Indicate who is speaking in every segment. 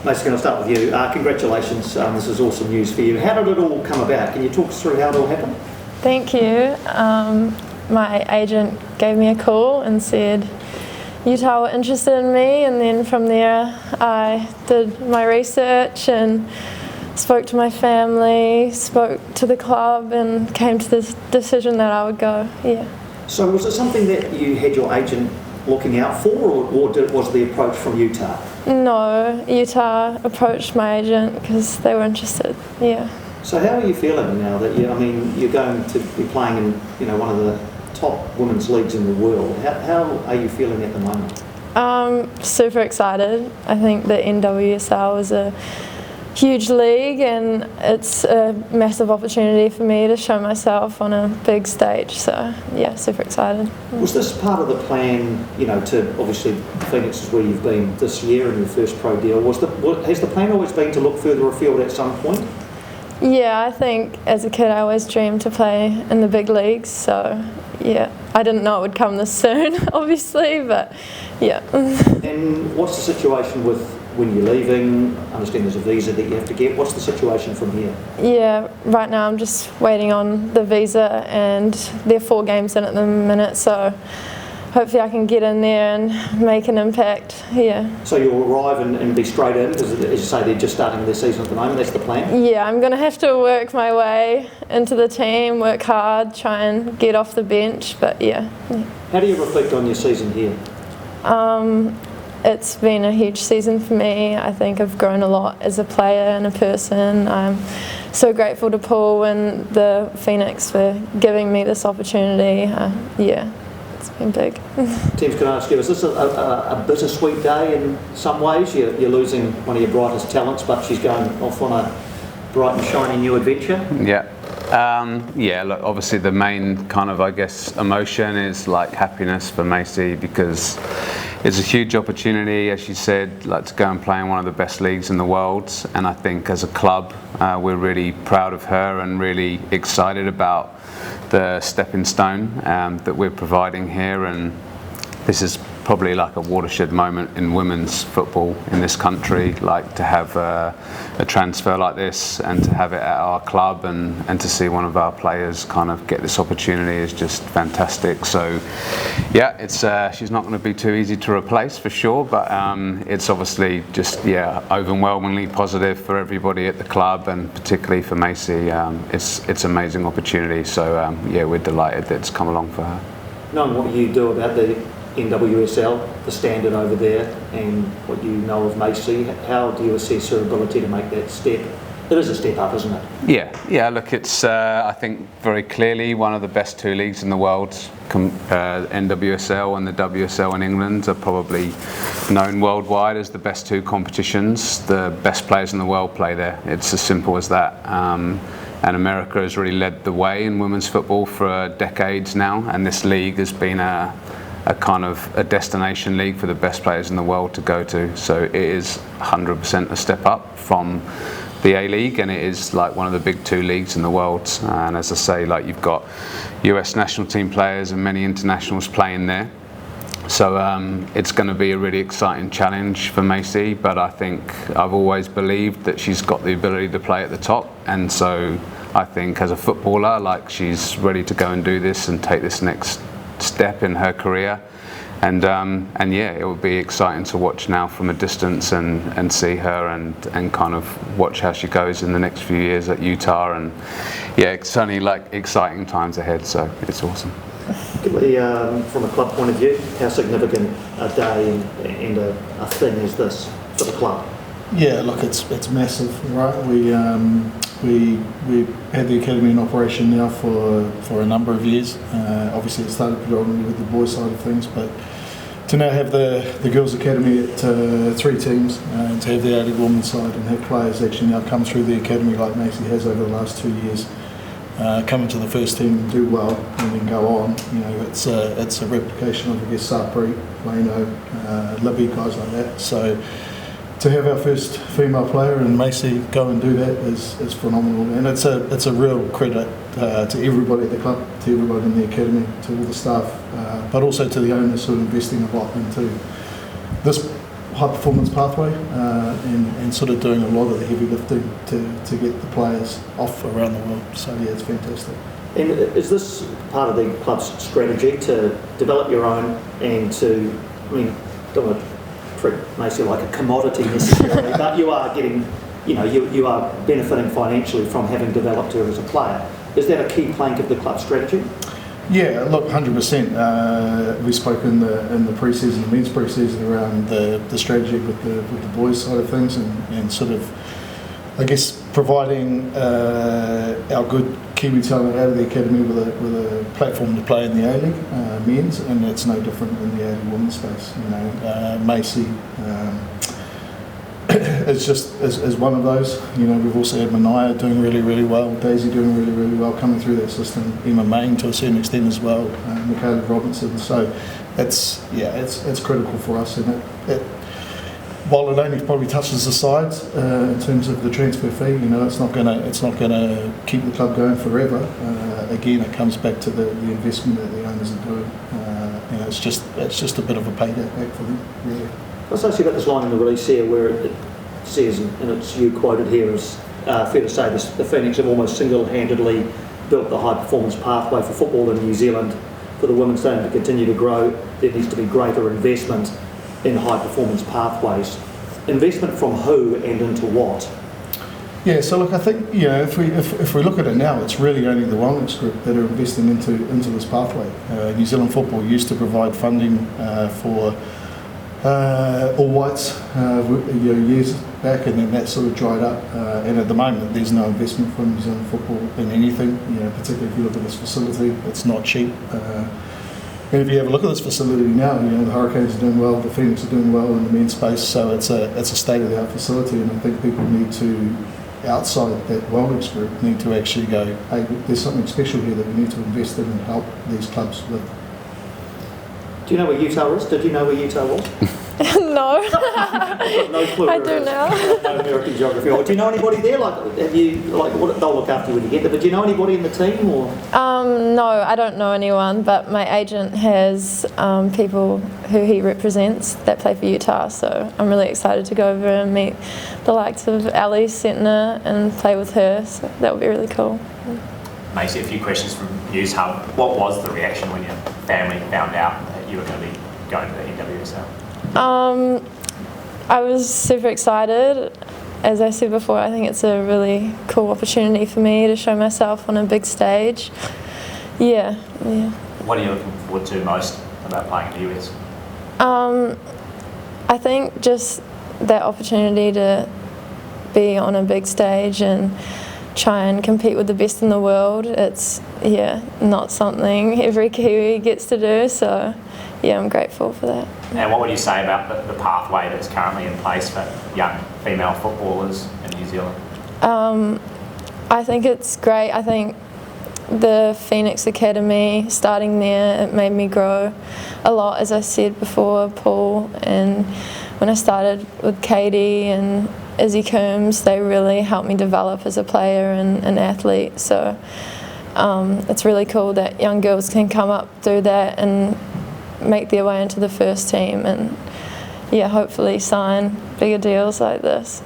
Speaker 1: Macy, can I start with you? Congratulations, this is awesome news for you. How did it all come about? Can you talk us through how it all happened?
Speaker 2: Thank you. My agent gave me a call and said Utah were interested in me, and then from there I did my research and spoke to my family, spoke to the club, and came to this decision that I would go. Yeah.
Speaker 1: So was it something that you had your agent looking out for, or was the approach from Utah?
Speaker 2: No, Utah approached my agent because they were interested. Yeah.
Speaker 1: So how are you feeling now that you're going to be playing in one of the top women's leagues in the world? How are you feeling at the moment?
Speaker 2: Super excited. I think the NWSL is a huge league, and it's a massive opportunity for me to show myself on a big stage. So yeah, super excited.
Speaker 1: Was this part of the plan? To obviously Phoenix is where you've been this year in your first pro deal. Has the plan always been to look further afield at some point?
Speaker 2: Yeah, I think as a kid I always dreamed to play in the big leagues, so yeah, I didn't know it would come this soon, obviously, but yeah.
Speaker 1: And what's the situation with when you're leaving? I understand there's a visa that you have to get. What's the situation from here?
Speaker 2: Yeah, right now I'm just waiting on the visa, and there are 4 games in at the minute, so hopefully I can get in there and make an impact. Yeah.
Speaker 1: So you'll arrive and be straight in, because as you say, they're just starting their season at the moment. That's the plan?
Speaker 2: Yeah, I'm going to have to work my way into the team, work hard, try and get off the bench, but yeah.
Speaker 1: How do you reflect on your season here?
Speaker 2: It's been a huge season for me. I think I've grown a lot as a player and a person. I'm so grateful to Paul and the Phoenix for giving me this opportunity. Yeah. It's been big.
Speaker 1: Tim, can I ask you, is this a bittersweet day in some ways? You're losing one of your brightest talents, but she's going off on a bright and shiny new adventure?
Speaker 3: Yeah. Look, obviously the main kind of, emotion is like happiness for Macy, because it's a huge opportunity, as you said, to go and play in one of the best leagues in the world. And I think as a club, we're really proud of her and really excited about the stepping stone that we're providing here. And this is probably like a watershed moment in women's football in this country, to have a transfer like this and to have it at our club and to see one of our players kind of get this opportunity is just fantastic. So yeah, it's she's not going to be too easy to replace for sure, but it's obviously just overwhelmingly positive for everybody at the club, and particularly for Macy. It's an amazing opportunity, so we're delighted that it's come along for her.
Speaker 1: Knowing what you do about the NWSL, the standard over there, and what you know of Macy, how do you assess her ability to make that step? It is a step up, isn't it?
Speaker 3: Yeah. Look, it's I think very clearly one of the best 2 leagues in the world. NWSL and the WSL in England are probably known worldwide as the best 2 competitions. The best players in the world play there. It's as simple as that. And America has really led the way in women's football for decades now, and this league has been a kind of a destination league for the best players in the world to go to. So it is 100% a step up from the ALeague, and it is one of the big 2 leagues in the world. And as I say, you've got US national team players and many internationals playing there. So it's going to be a really exciting challenge for Macy, but I think I've always believed that she's got the ability to play at the top, and so I think as a footballer, she's ready to go and do this and take this next step in her career. And it would be exciting to watch now from a distance and see her and kind of watch how she goes in the next few years at Utah. And it's certainly exciting times ahead, so it's awesome.
Speaker 1: From a club point of view, how significant a day and a thing is this for the club?
Speaker 4: Yeah, look, it's massive, right? We had the academy in operation now for a number of years. Obviously, it started predominantly with the boys' side of things, but to now have the girls' academy at 3 teams, and to have the ALeague women's side and have players actually now come through the academy like Macy has over the last 2 years, come into the first team and do well and then go on. It's a replication of, Sapri, Plano, Libby, guys like that. So to have our first female player and Macy go and do that is phenomenal, and it's a real credit to everybody at the club, to everybody in the academy, to all the staff, but also to the owners who are investing a lot into this high performance pathway and sort of doing a lot of the heavy lifting to get the players off around the world. So yeah, it's fantastic.
Speaker 1: And is this part of the club's strategy to develop your own and to, I mean, don't want to treat Macy like a commodity necessarily, but you are getting, you are benefiting financially from having developed her as a player. Is that a key plank of the club strategy?
Speaker 4: Yeah, look, 100%. We spoke in the pre-season, the men's pre-season, around the strategy with the boys side of things, and sort of, I guess, providing our good Kiwi talent out of the academy with a platform to play in the ALeague men's, and it's no different in the ALeague women's space. Macy is one of those. We've also had Mania doing really, really well, Daisy doing really, really well, coming through that system, Emma Main to a certain extent as well, Michaela Robinson. So it's critical for us, and while it only probably touches the sides in terms of the transfer fee, it's not gonna keep the club going forever. Again, it comes back to the investment that the owners are doing. It's just a bit of a payback for them, really.
Speaker 1: Let's ask you about this line in the release here where it says, and it's you quoted here, as fair to say the Phoenix have almost single-handedly built the high-performance pathway for football in New Zealand. For the women's game to continue to grow, there needs to be greater investment in high-performance pathways. Investment from who and into what?
Speaker 4: Yeah, so look, I think if we look at it now, it's really only the Wellington group that are investing into this pathway. New Zealand Football used to provide funding for all whites years back, and then that sort of dried up. And at the moment, there's no investment from New Zealand Football in anything. Particularly if you look at this facility, it's not cheap. And if you have a look at this facility now, the Hurricanes are doing well, the Phoenix are doing well in the men's space. So it's a state-of-the-art facility, and I think people need to, outside that Wellington group, need to actually go, hey, there's something special here that we need to invest in and help these clubs with.
Speaker 1: Do you know where Utah is? Did you know where Utah was?
Speaker 2: No.
Speaker 1: No clue.
Speaker 2: I do now.
Speaker 1: No American geography. Or do you know anybody there? They'll look after you when you get there. But do you know anybody in the team, or?
Speaker 2: No, I don't know anyone. But my agent has people who he represents that play for Utah. So I'm really excited to go over and meet the likes of Ali Sentner and play with her. So that would be really cool.
Speaker 5: Macy, a few questions from News Hub. What was the reaction when your family found out that you were going to be going to the NWSL?
Speaker 2: I was super excited. As I said before, I think it's a really cool opportunity for me to show myself on a big stage. Yeah.
Speaker 5: What are you looking forward to most about playing in the US?
Speaker 2: I think just that opportunity to be on a big stage and try and compete with the best in the world. It's not something every Kiwi gets to do, so I'm grateful for that.
Speaker 5: And what would you say about the pathway that's currently in place for young female footballers in New Zealand?
Speaker 2: I think it's great. I think the Phoenix Academy, starting there, it made me grow a lot, as I said before, Paul, and when I started with Katie and Izzy Coombs, they really helped me develop as a player and an athlete. So it's really cool that young girls can come up through that and make their way into the first team and hopefully sign bigger deals like this.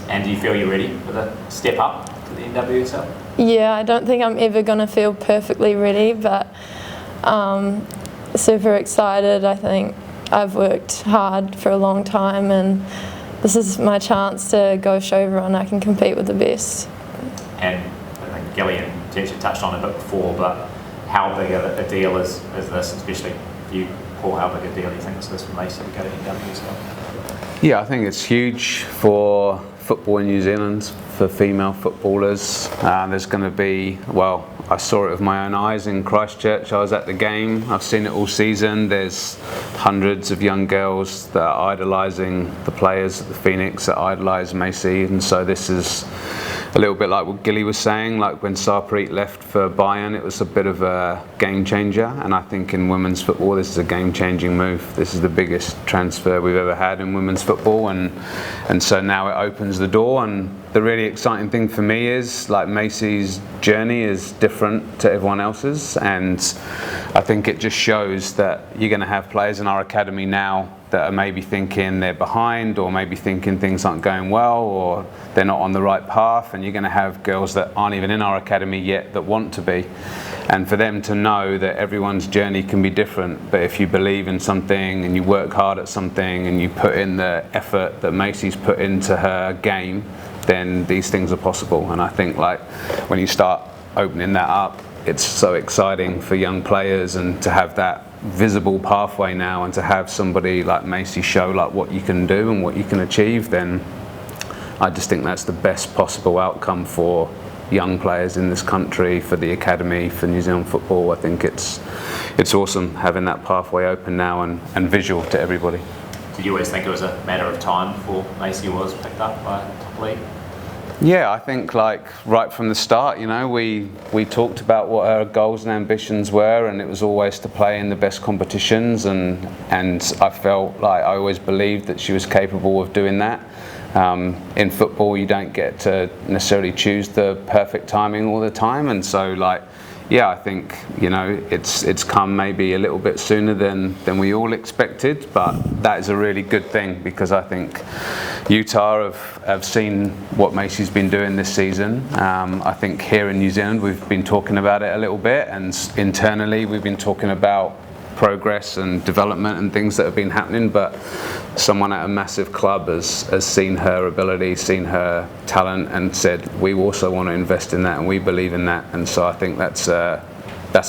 Speaker 5: And do you feel you're ready for the step up to the NWSL?
Speaker 2: Yeah, I don't think I'm ever going to feel perfectly ready, but super excited. I think I've worked hard for a long time, and this is my chance to go show everyone I can compete with the best.
Speaker 5: And I think Gilly and Teacher touched on it a bit before, but how big a deal is this, especially for you, Paul? How big a deal do you think is this for Macy to go to NWSL?
Speaker 3: Yeah, I think it's huge for football in New Zealand, for female footballers. There's going to be, I saw it with my own eyes in Christchurch. I was at the game. I've seen it all season. There's hundreds of young girls that are idolising the players at the Phoenix, that idolise Macy, and so this is a little bit like what Gilly was saying, like when Sarpreet left for Bayern, it was a bit of a game changer, and I think in women's football this is a game changing move. This is the biggest transfer we've ever had in women's football, and so now it opens the door. And the really exciting thing for me is, like, Macy's journey is different to everyone else's, and I think it just shows that you're going to have players in our academy now that are maybe thinking they're behind, or maybe thinking things aren't going well, or they're not on the right path, and you're going to have girls that aren't even in our academy yet that want to be. And for them to know that everyone's journey can be different, but if you believe in something and you work hard at something and you put in the effort that Macy's put into her game, then these things are possible. And I think like when you start opening that up, it's so exciting for young players, and to have that visible pathway now, and to have somebody like Macy show like what you can do and what you can achieve, then I just think that's the best possible outcome for young players in this country, for the academy, for New Zealand football. I think it's awesome having that pathway open now and visual to everybody.
Speaker 5: Did you always think it was a matter of time before Macy was picked up by top league?
Speaker 3: Yeah, I think like right from the start, you know, we talked about what her goals and ambitions were, and it was always to play in the best competitions, and I felt like I always believed that she was capable of doing that. In football, you don't get to necessarily choose the perfect timing all the time, and so like, yeah, I think, you know, it's come maybe a little bit sooner than we all expected, but that is a really good thing, because I think Utah have seen what Macy's been doing this season. I think here in New Zealand we've been talking about it a little bit, and internally we've been talking about progress and development and things that have been happening, but someone at a massive club has seen her ability, seen her talent, and said, we also want to invest in that and we believe in that. And so I think that's a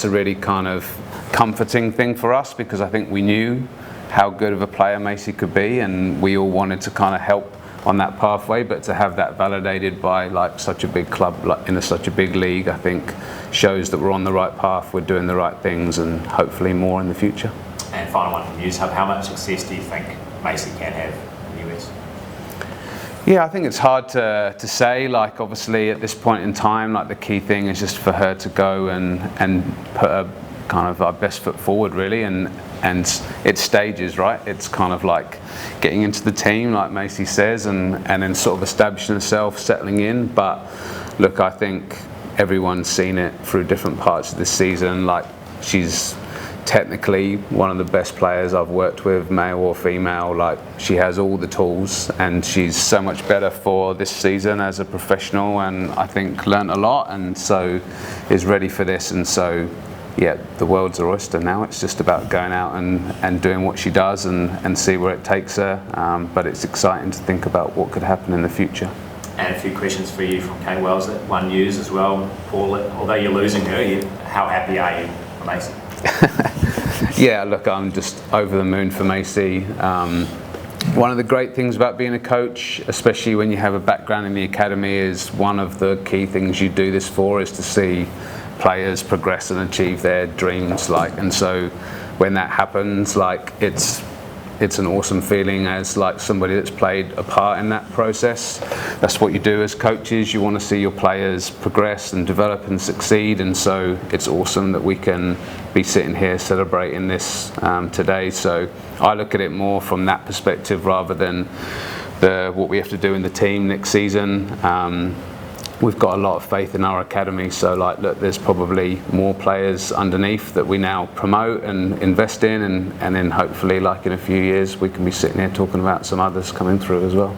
Speaker 3: really kind of comforting thing for us, because I think we knew how good of a player Macy could be, and we all wanted to kind of help on that pathway, but to have that validated by like such a big club, like in such a big league, I think shows that we're on the right path, we're doing the right things, and hopefully more in the future.
Speaker 5: And final one from News Hub, how much success do you think Macy can have in the US?
Speaker 3: Yeah, I think it's hard to say. Like obviously at this point in time, like the key thing is just for her to go and put a kind of our best foot forward, really, and it's stages, right? It's kind of like getting into the team, like Macy says, and then sort of establishing herself, settling in. But look, I think everyone's seen it through different parts of this season. Like she's technically one of the best players I've worked with, male or female. Like she has all the tools, and she's so much better for this season as a professional, and I think learnt a lot, and so is ready for this. And so yeah, the world's her oyster now. It's just about going out and doing what she does and see where it takes her. But it's exciting to think about what could happen in the future.
Speaker 5: And a few questions for you from Kate Wells at One News as well. Paul, although you're losing her, how happy are you for Macy?
Speaker 3: Yeah, look, I'm just over the moon for Macy. One of the great things about being a coach, especially when you have a background in the academy, is one of the key things you do this for is to see players progress and achieve their dreams. Like, and so when that happens, like it's an awesome feeling as like somebody that's played a part in that process. That's what you do as coaches. You want to see your players progress and develop and succeed, and so it's awesome that we can be sitting here celebrating this today. So I look at it more from that perspective rather than what we have to do in the team next season. We've got a lot of faith in our academy, so like look, there's probably more players underneath that we now promote and invest in, and then hopefully like in a few years we can be sitting here talking about some others coming through as well.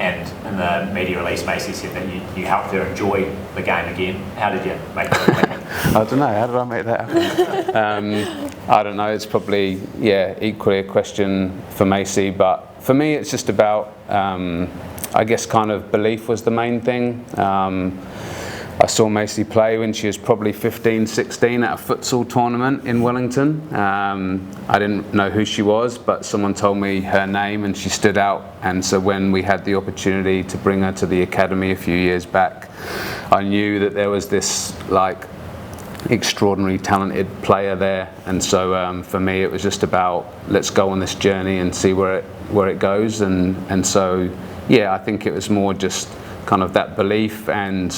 Speaker 3: And
Speaker 5: in the media release, Macy said that you helped her enjoy the game again. How did you make that happen?
Speaker 3: I don't know, how did I make that happen? I don't know, it's probably, yeah, equally a question for Macy, but for me it's just about I guess kind of belief was the main thing. I saw Macy play when she was probably 15, 16 at a futsal tournament in Wellington. I didn't know who she was, but someone told me her name and she stood out. And so when we had the opportunity to bring her to the academy a few years back, I knew that there was this like extraordinarily talented player there. And so for me it was just about let's go on this journey and see where it goes. And so yeah, I think it was more just kind of that belief, and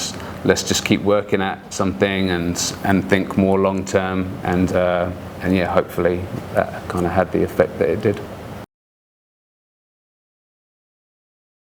Speaker 3: let's just keep working at something and think more long term, and yeah, hopefully that kind of had the effect that it did.